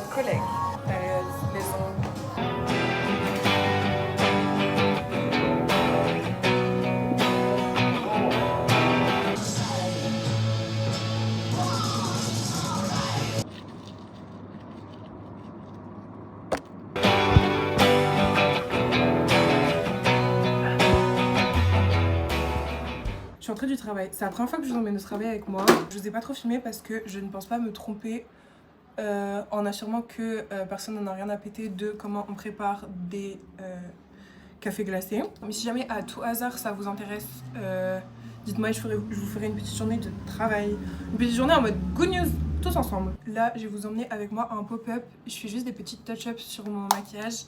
notre collègue, les ongles. Je suis rentrée du travail. C'est la première fois que je vous emmène au travail avec moi. Je vous ai pas trop filmé parce que je ne pense pas me tromper en affirmant que personne n'en a rien à péter de comment on prépare des cafés glacés. Mais si jamais à tout hasard ça vous intéresse, dites-moi, je vous ferai une petite journée de travail. Une petite journée en mode good news, tous ensemble. Là, je vais vous emmener avec moi à un pop-up. Je fais juste des petites touch-ups sur mon maquillage.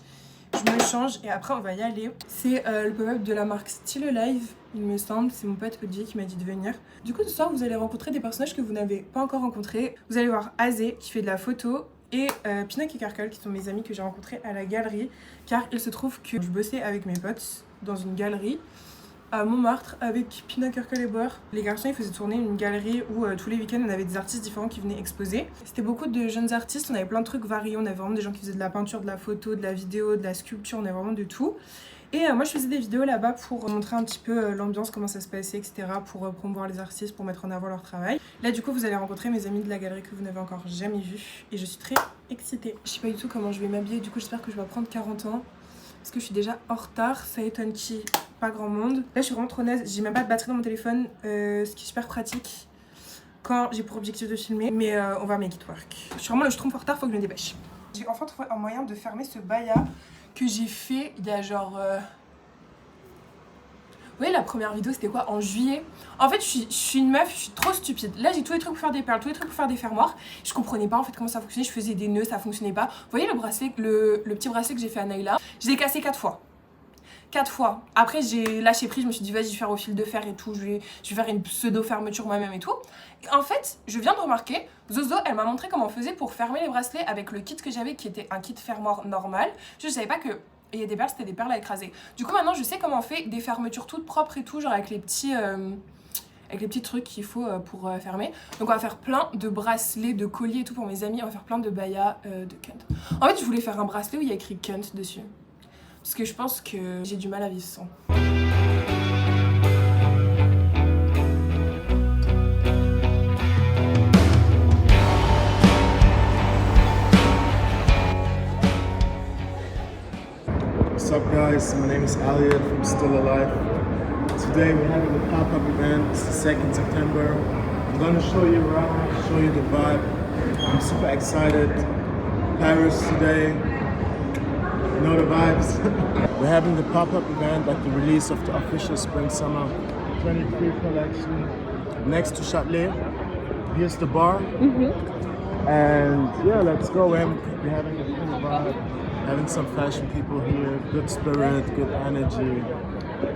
Je me change et après on va y aller. C'est le pop-up de la marque Still Alive, il me semble. C'est mon pote Olivier qui m'a dit de venir. Du coup ce soir vous allez rencontrer des personnages que vous n'avez pas encore rencontrés. Vous allez voir Azé qui fait de la photo et Pinak et Karkol qui sont mes amis que j'ai rencontrés à la galerie. Car il se trouve que je bossais avec mes potes dans une galerie à Montmartre avec Pinak, Karkol et Boer. Les garçons ils faisaient tourner une galerie où tous les week-ends on avait des artistes différents qui venaient exposer. C'était beaucoup de jeunes artistes, on avait plein de trucs variés, on avait vraiment des gens qui faisaient de la peinture, de la photo, de la vidéo, de la sculpture, on avait vraiment de tout. Et moi je faisais des vidéos là-bas pour montrer un petit peu l'ambiance, comment ça se passait, etc. Pour promouvoir les artistes, pour mettre en avant leur travail. Là du coup vous allez rencontrer mes amis de la galerie que vous n'avez encore jamais vus. Et je suis très excitée. Je sais pas du tout comment je vais m'habiller, du coup j'espère que je vais prendre 40 ans. Parce que je suis déjà en retard, ça étonne qui, pas grand monde. Là je suis vraiment trop naze, j'ai même pas de batterie dans mon téléphone, ce qui est super pratique quand j'ai pour objectif de filmer. Mais on va make it work. Je suis vraiment le schtroumpf en retard, faut que je me dépêche. J'ai enfin trouvé un moyen de fermer ce baya que j'ai fait il y a genre... Vous voyez la première vidéo c'était quoi? En juillet. En fait je suis une meuf, je suis trop stupide. Là j'ai tous les trucs pour faire des perles, tous les trucs pour faire des fermoirs. Je comprenais pas en fait comment ça fonctionnait, je faisais des nœuds, ça fonctionnait pas. Vous voyez le bracelet, le petit bracelet que j'ai fait à Naïla, je l'ai cassé 4 fois. 4 fois. Après j'ai lâché prise, je me suis dit vas-y je vais faire au fil de fer et tout, je vais faire une pseudo fermeture moi-même et tout. Et en fait je viens de remarquer, Zozo elle m'a montré comment on faisait pour fermer les bracelets avec le kit que j'avais qui était un kit fermoir normal. Je savais pas que... Et il y a des perles, c'était des perles à écraser. Du coup, maintenant, je sais comment on fait des fermetures toutes propres et tout, genre avec les petits trucs qu'il faut pour fermer. Donc, on va faire plein de bracelets, de colliers et tout pour mes amis. On va faire plein de bayas, de cunt. En fait, je voulais faire un bracelet où il y a écrit cunt dessus. Parce que je pense que j'ai du mal à vivre sans. What's up guys, my name is Elliot from Still Alive. Today we're having a pop-up event, it's the 2nd September. I'm going to show you around, show you the vibe. I'm super excited. Paris today, you know the vibes. We're having the pop-up event at the release of the official Spring Summer 23 collection next to Châtelet. Here's the bar. And yeah, let's go. We're having a cool vibe. Having some fashion people here, good spirit, good energy.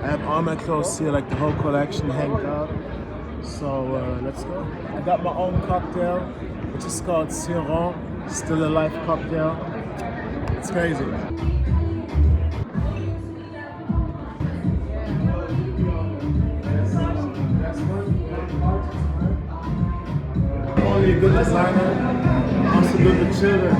I have all my clothes here, like the whole collection hanged out. So let's go. I got my own cocktail, which is called Siron, Still Alive cocktail. It's crazy. I'm only a good designer, I'm so good with children.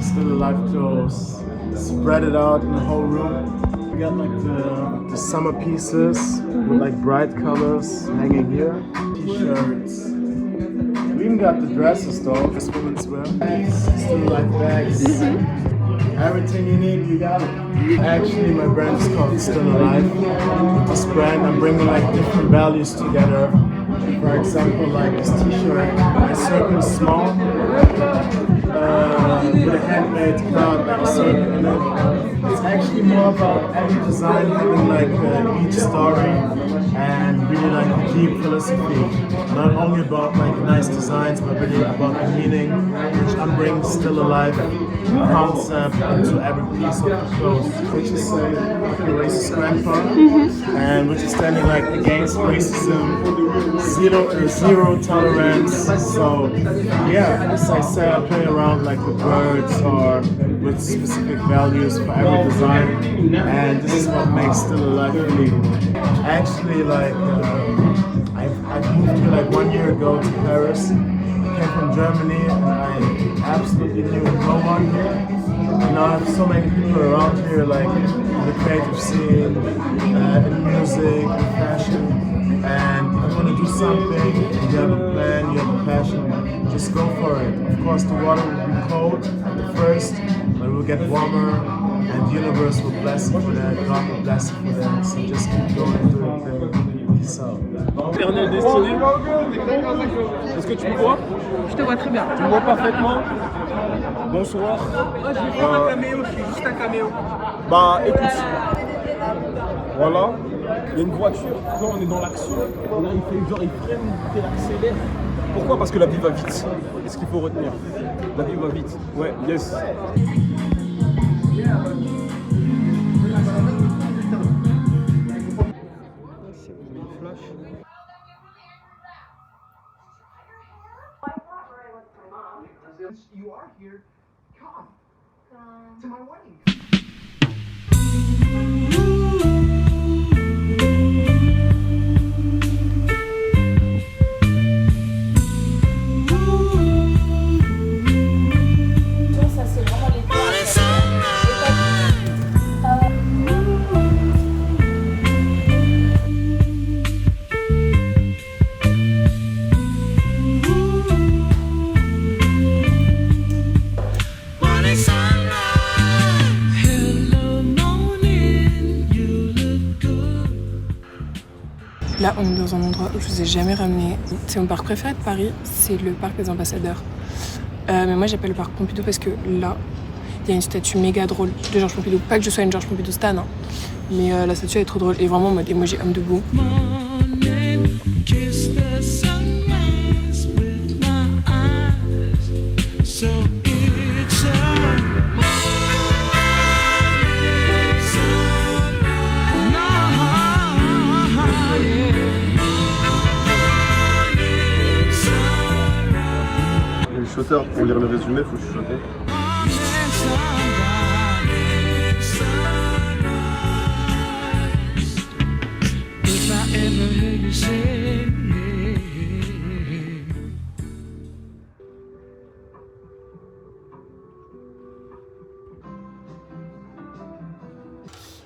Still Alive clothes, spread it out in the whole room. We got like the summer pieces with like bright colors hanging here. T-shirts. We even got the dresses though, this women's wear. Bags, Still Alive bags. Everything you need, we got it. Actually, my brand is called Still Alive. With this brand, I'm bringing like different values together. For example, like this t-shirt, my circle is small, with a handmade cloud, like a circle in it. It's actually more about every design having like each story and really like a deep philosophy. Not only about like nice designs, but really about the meaning, which I'm bringing Still Alive concept into every piece of the clothes, which is the racist grandpa, and which is standing like against racism, zero tolerance. So yeah, as I said, I play around around like the birds or with specific values for every design, and this is what makes Still Alive unique. Actually, like I've moved here like 1 year ago to Paris. I came from Germany and I absolutely knew no one here. And now I have so many people around here, like in the creative scene, in music, in fashion. And if you want to do something, you have a plan, you have a passion, just go for it. Of course, the water will be cold at the first, but it will get warmer, and the universe will bless you for that, God will bless you for that. So just keep going, do your thing. Peace out. Éternel destiné. Est-ce que tu me vois? Je te vois très bien. Tu me vois parfaitement. Bonsoir. Moi, je vais faire un caméo, je suis juste un caméo. Bah écoute, voilà, il y a une voiture, là on est dans l'action, et là il fait genre il freine, il accélère. Pourquoi? Parce que la vie va vite, c'est ce qu'il faut retenir. La vie va vite, ouais, yes. You are here, come to my wedding. Là, on est dans un endroit où je vous ai jamais ramené. C'est mon parc préféré de Paris, c'est le parc des Ambassadeurs. Mais moi, j'appelle le parc Pompidou parce que là, il y a une statue méga drôle de Georges Pompidou. Pas que je sois une Georges Pompidou stan, hein, mais la statue est trop drôle et vraiment en mode emoji homme debout. Chuchoteur, pour lire le résumé, faut chuchoter.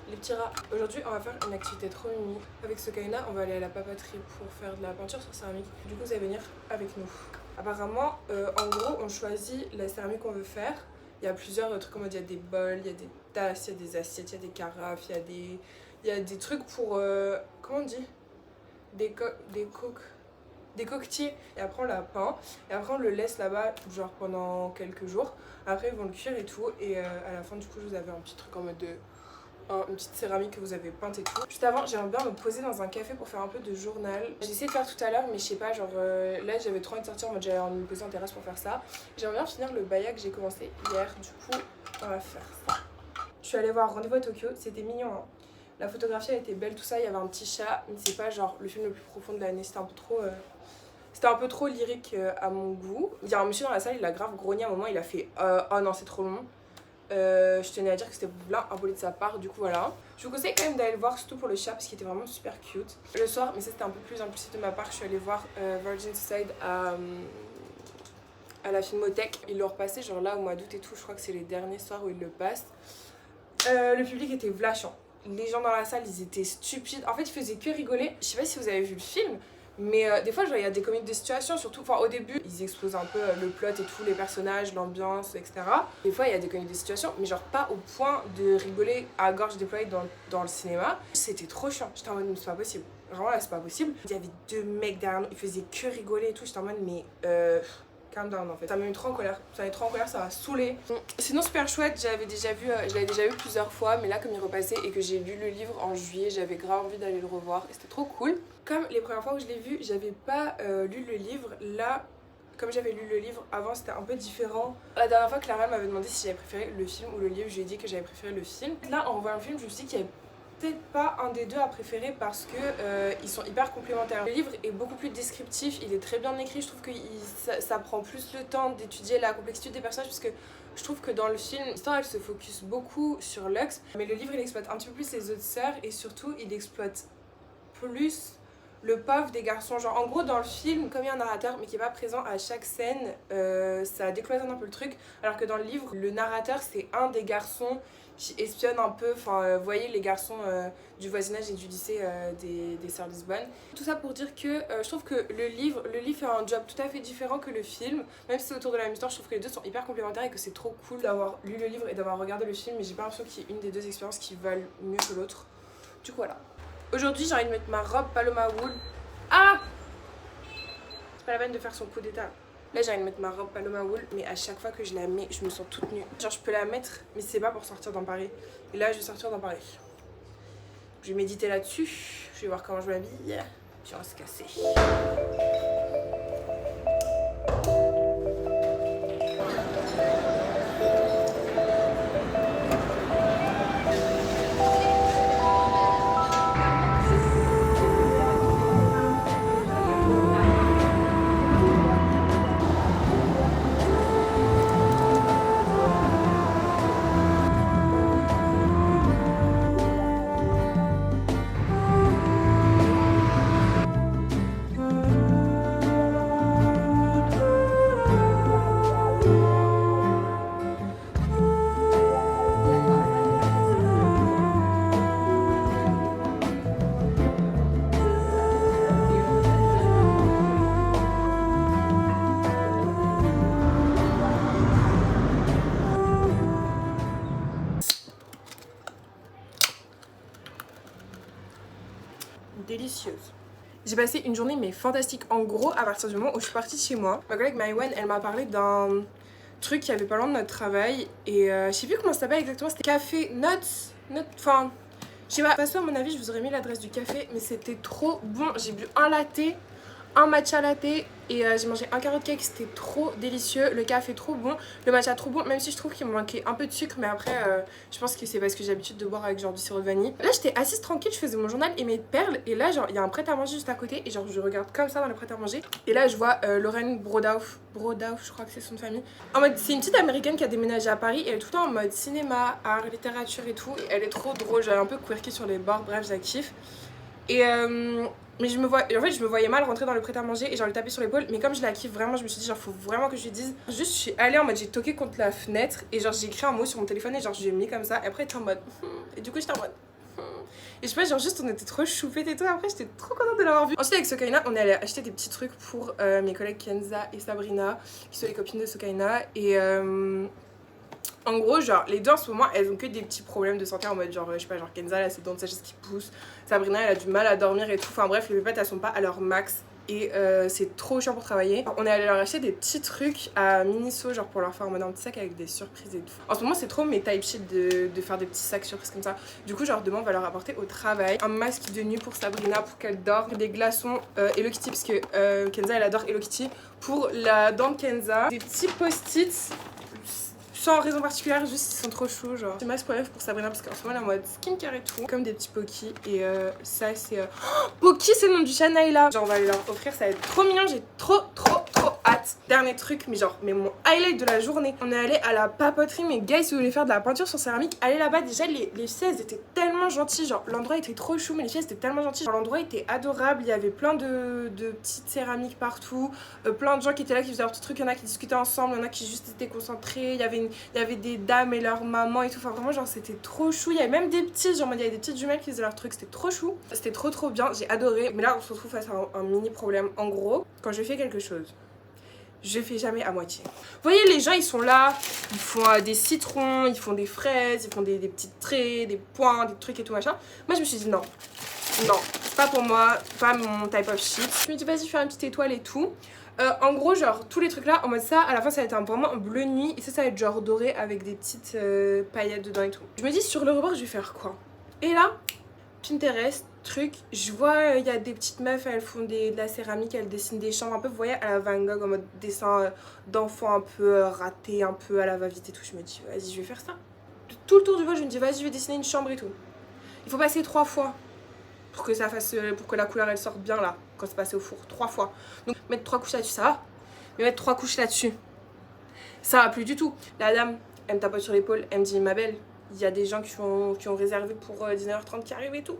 Les petits rats, aujourd'hui on va faire une activité trop mimi. Avec Sokaina, on va aller à la papeterie pour faire de la peinture sur céramique. Du coup, vous allez venir avec nous. Apparemment, en gros, on choisit la céramique qu'on veut faire. Il y a plusieurs trucs, comme il y a des bols, il y a des tasses, il y a des assiettes, il y a des carafes, il y a des trucs pour... comment on dit? Des coquetiers. Et après, on la peint. Et après, on le laisse là-bas, genre pendant quelques jours. Après, ils vont le cuire et tout. Et à la fin, du coup, je vous avais un petit truc en mode de... une petite céramique que vous avez peinte et tout. Juste avant, j'aimerais bien me poser dans un café pour faire un peu de journal. J'ai essayé de faire tout à l'heure, mais je sais pas, genre là j'avais trop envie de sortir en mode j'allais me poser en terrasse pour faire ça. J'aimerais bien finir le baya que j'ai commencé hier, du coup on va faire ça. Je suis allée voir Rendez-vous à Tokyo, c'était mignon, hein. La photographie elle était belle, tout ça, il y avait un petit chat, mais c'est pas genre le film le plus profond de l'année, c'était un peu trop lyrique à mon goût. Il y a un monsieur dans la salle, il a grave grogné à un moment, il a fait oh non c'est trop long. Je tenais à dire que c'était bien impoli de sa part, du coup voilà. Je vous conseille quand même d'aller le voir, surtout pour le chat parce qu'il était vraiment super cute. Le soir, mais ça c'était un peu plus implicite de ma part, je suis allée voir Virgin Suicide à la Filmothèque. Ils l'ont repassé genre là au mois d'août et tout, je crois que c'est les derniers soirs où ils le passent. Le public était vlachant. Les gens dans la salle ils étaient stupides, en fait ils faisaient que rigoler. Je sais pas si vous avez vu le film, mais des fois, il y a des comiques de situation, surtout au début, ils exposent un peu le plot et tout, les personnages, l'ambiance, etc. Des fois, il y a des comiques de situation, mais genre pas au point de rigoler à gorge déployée dans le cinéma. C'était trop chiant, j'étais en mode, mais c'est pas possible. Vraiment là, c'est pas possible. Il y avait deux mecs derrière nous, ils faisaient que rigoler et tout, j'étais en mode, mais calm down en fait. Ça m'a mis trop en colère, ça m'a saoulé. Sinon super chouette, je l'avais déjà vu plusieurs fois, mais là comme il repassait et que j'ai lu le livre en juillet, j'avais grave envie d'aller le revoir et c'était trop cool. Comme les premières fois où je l'ai vu, j'avais pas lu le livre, là comme j'avais lu le livre avant c'était un peu différent. La dernière fois Clara m'avait demandé si j'avais préféré le film ou le livre, je lui ai dit que j'avais préféré le film. Là en revoyant le film je me suis dit qu'il y avait peut-être pas un des deux à préférer parce que ils sont hyper complémentaires. Le livre est beaucoup plus descriptif, il est très bien écrit, je trouve que ça prend plus le temps d'étudier la complexité des personnages parce que je trouve que dans le film, l'histoire elle se focus beaucoup sur Lux, mais le livre il exploite un petit peu plus les autres sœurs et surtout il exploite plus le pauvre des garçons. Genre en gros dans le film, comme il y a un narrateur mais qui est pas présent à chaque scène, ça décloisonne un peu le truc, alors que dans le livre, le narrateur c'est un des garçons qui espionne un peu, enfin vous voyez les garçons du voisinage et du lycée des sœurs Lisbonne. Tout ça pour dire que je trouve que le livre fait un job tout à fait différent que le film, même si c'est autour de la même histoire, je trouve que les deux sont hyper complémentaires et que c'est trop cool d'avoir lu le livre et d'avoir regardé le film, mais j'ai pas l'impression qu'il y ait une des deux expériences qui valent mieux que l'autre. Du coup voilà. Aujourd'hui j'ai envie de mettre ma robe Paloma Wool. Ah, c'est pas la peine de faire son coup d'état. Là j'ai envie de mettre ma robe Paloma Wool, mais à chaque fois que je la mets, je me sens toute nue. Genre je peux la mettre, mais c'est pas pour sortir dans Paris. Et là je vais sortir dans Paris. Je vais méditer là-dessus, je vais voir comment je m'habille, puis on va se casser. Délicieuse. J'ai passé une journée mais fantastique. En gros, à partir du moment où je suis partie de chez moi, ma collègue Maïwen, elle m'a parlé d'un truc qui avait pas loin de notre travail et je sais plus comment ça s'appelle exactement, c'était Café Notes, enfin, je sais pas. De toute façon, à mon avis, je vous aurais mis l'adresse du café, mais c'était trop bon. J'ai bu un latte, un matcha latte et j'ai mangé un carrot cake, c'était trop délicieux. Le café trop bon, le matcha trop bon, même si je trouve qu'il me manquait un peu de sucre, mais après je pense que c'est parce que j'ai l'habitude de boire avec genre du sirop de vanille. Là j'étais assise tranquille, je faisais mon journal et mes perles et là genre il y a un prêt-à-manger juste à côté et genre je regarde comme ça dans le prêt-à-manger et là je vois Lauren Brodauf, je crois que c'est son de famille. En mode c'est une petite américaine qui a déménagé à Paris et elle est tout le temps en mode cinéma, art, littérature et tout et elle est trop drôle, j'ai un peu quirky sur les bords, bref je kiffe. Et mais je me voyais mal rentrer dans le prêt-à-manger et genre lui taper sur l'épaule, mais comme je la kiffe vraiment, je me suis dit genre faut vraiment que je lui dise. Juste je suis allée en mode, j'ai toqué contre la fenêtre et genre j'ai écrit un mot sur mon téléphone et genre je l'ai mis comme ça et après elle était en mode et du coup j'étais en mode et je sais pas, genre juste on était trop choupettes et tout, après j'étais trop contente de l'avoir vu. Ensuite avec Sokaina on est allé acheter des petits trucs pour mes collègues Kenza et Sabrina qui sont les copines de Sokaina et en gros, genre, les deux en ce moment, elles ont que des petits problèmes de santé en mode, genre, je sais pas, genre Kenza, elle a ses dents de sagesse qui poussent, Sabrina, elle a du mal à dormir et tout. Enfin bref, les pépettes, elles sont pas à leur max et c'est trop chiant pour travailler. On est allé leur acheter des petits trucs à Miniso, genre pour leur faire en mode un petit sac avec des surprises et tout. En ce moment, c'est trop mes type shit de faire des petits sacs surprises comme ça. Du coup, genre, demain, on va leur apporter au travail un masque de nuit pour Sabrina pour qu'elle dorme, des glaçons Hello Kitty, parce que Kenza, elle adore Hello Kitty. Pour la dent de Kenza, des petits post-it. Sans raison particulière, juste ils sont trop chauds, genre. J'ai masque pour Sabrina parce qu'en ce moment elle est en mode skincare et tout. Comme des petits Poki et ça c'est... Oh, Poki c'est le nom du Chanel là. Genre on va aller leur offrir, ça va être trop mignon, j'ai trop hâte. Dernier truc, mais genre, mais mon highlight de la journée. On est allé à la papoterie, mais guys, si vous voulez faire de la peinture sur céramique, allez là-bas. Déjà les chaises étaient tellement gentilles, genre l'endroit était trop chou, mais les chaises étaient tellement gentilles. L'endroit était adorable, il y avait plein de petites céramiques partout, plein de gens qui étaient là, qui faisaient leurs petits trucs, il y en a qui discutaient ensemble, il y en a qui juste étaient concentrés, il y avait des dames et leurs mamans et tout, enfin vraiment genre c'était trop chou. Il y avait même des petits, genre il y avait des petites jumelles qui faisaient leurs trucs, c'était trop chou, c'était trop bien, j'ai adoré. Mais là on se retrouve face à un mini problème. En gros, quand je fais quelque chose, je fais jamais à moitié. Vous voyez, les gens ils sont là, ils font des citrons, ils font des fraises, ils font des petits traits, des points, des trucs et tout machin. Moi je me suis dit non, c'est pas pour moi, pas mon type of shit. Je me dis vas-y, fais une petite étoile et tout. En gros, genre tous les trucs là, en mode ça, à la fin ça va être vraiment un bleu nuit et ça va être genre doré avec des petites paillettes dedans et tout. Je me dis sur le rebord je vais faire quoi? Et là, Pinterest, truc, je vois il y a des petites meufs, elles font de la céramique, elles dessinent des chambres un peu, vous voyez, à la Van Gogh en mode dessin d'enfant un peu raté, un peu à la va-vite et tout. Je me dis vas-y je vais faire ça. Tout le tour du vote je me dis vas-y je vais dessiner une chambre et tout. Il faut passer 3 fois pour que ça fasse, pour que la couleur elle sorte bien là, quand c'est passé au four. 3 fois. Donc mettre 3 couches là-dessus, ça va. Mais mettre 3 couches là-dessus, ça va plus du tout. La dame, elle me tapote sur l'épaule, elle me dit ma belle, il y a des gens qui ont réservé pour 19h30 qui arrivent et tout.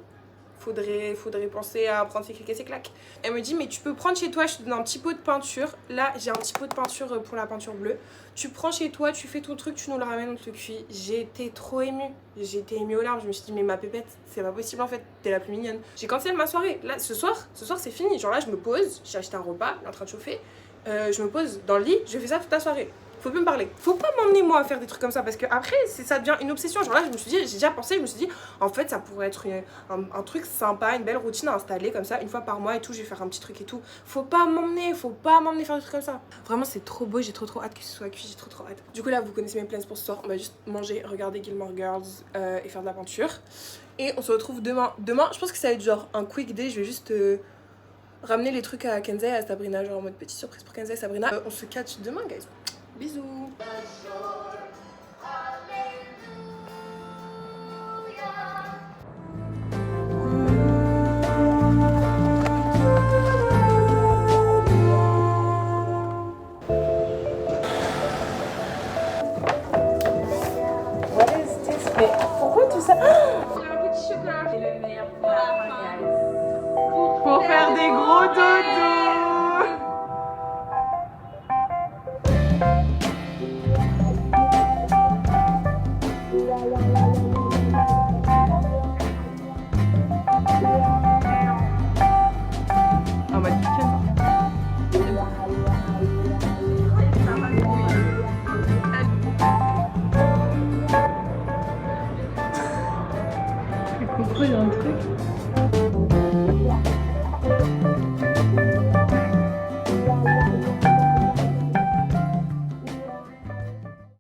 Faudrait penser à prendre ses clics et ses claques. Elle me dit mais tu peux prendre chez toi, je te donne un petit pot de peinture. Là j'ai un petit pot de peinture pour la peinture bleue. Tu prends chez toi, tu fais ton truc, tu nous le ramènes, on te le cuit. J'ai été trop émue. J'ai été émue aux larmes. Je me suis dit mais ma pépette, c'est pas possible en fait, t'es la plus mignonne. J'ai cancellé ma soirée. Là ce soir c'est fini. Genre là je me pose, j'ai acheté un repas, il est en train de chauffer. Je me pose dans le lit, je fais ça toute la soirée. Faut plus me parler. Faut pas m'emmener moi à faire des trucs comme ça parce que après ça devient une obsession. Genre là je me suis dit, j'ai déjà pensé, je me suis dit en fait ça pourrait être un truc sympa, une belle routine à installer comme ça une fois par mois et tout, je vais faire un petit truc et tout. Faut pas m'emmener faire des trucs comme ça. Vraiment c'est trop beau, j'ai trop hâte que ce soit cuit, j'ai trop hâte. Du coup là vous connaissez mes plans pour ce soir, on va juste manger, regarder Gilmore Girls et faire de la peinture. Et on se retrouve demain. Demain je pense que ça va être genre un quick day, je vais juste ramener les trucs à Kenza et à Sabrina, genre en mode petite surprise pour Kenza et Sabrina. On se catch demain guys. Bisous. What is this? Mais pourquoi tout ça? Un petit chocolat. C'est le meilleur plat, guys. Pour faire des gros dodos. En mode pourquoi il y a un truc?